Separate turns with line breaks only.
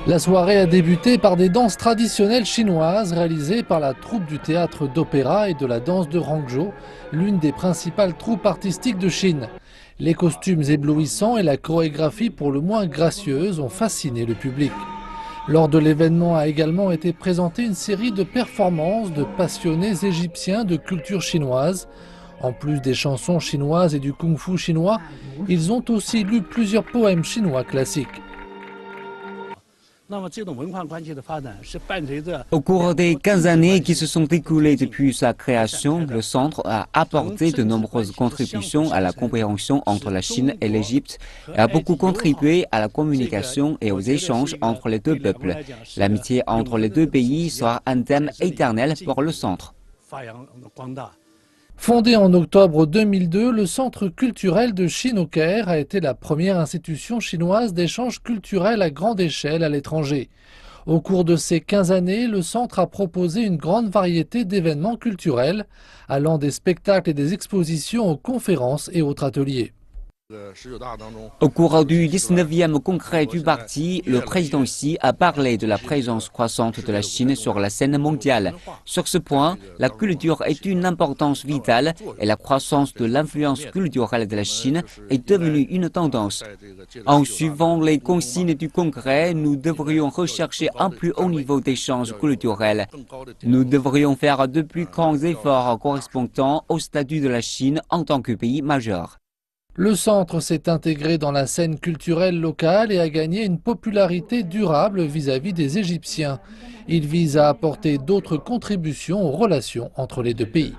La soirée a débuté par des danses traditionnelles chinoises réalisées par la troupe du théâtre d'opéra et de la danse de Hangzhou, l'une des principales troupes artistiques de Chine. Les costumes éblouissants et la chorégraphie pour le moins gracieuse ont fasciné le public. Lors de l'événement a également été présentée une série de performances de passionnés égyptiens de culture chinoise. En plus des chansons chinoises et du kung-fu chinois, ils ont aussi lu plusieurs poèmes chinois classiques.
Au cours des 15 années qui se sont écoulées depuis sa création, le centre a apporté de nombreuses contributions à la compréhension entre la Chine et l'Égypte et a beaucoup contribué à la communication et aux échanges entre les deux peuples. L'amitié entre les deux pays sera un thème éternel pour le centre.
Fondé en octobre 2002, le Centre culturel de Chine au Caire a été la première institution chinoise d'échange culturel à grande échelle à l'étranger. Au cours de ces 15 années, le centre a proposé une grande variété d'événements culturels, allant des spectacles et des expositions aux conférences et autres ateliers.
Au cours du 19e congrès du parti, le président Xi a parlé de la présence croissante de la Chine sur la scène mondiale. Sur ce point, la culture est d'une importance vitale et la croissance de l'influence culturelle de la Chine est devenue une tendance. En suivant les consignes du congrès, nous devrions rechercher un plus haut niveau d'échange culturel. Nous devrions faire de plus grands efforts correspondant au statut de la Chine en tant que pays majeur.
Le centre s'est intégré dans la scène culturelle locale et a gagné une popularité durable vis-à-vis des Égyptiens. Il vise à apporter d'autres contributions aux relations entre les deux pays.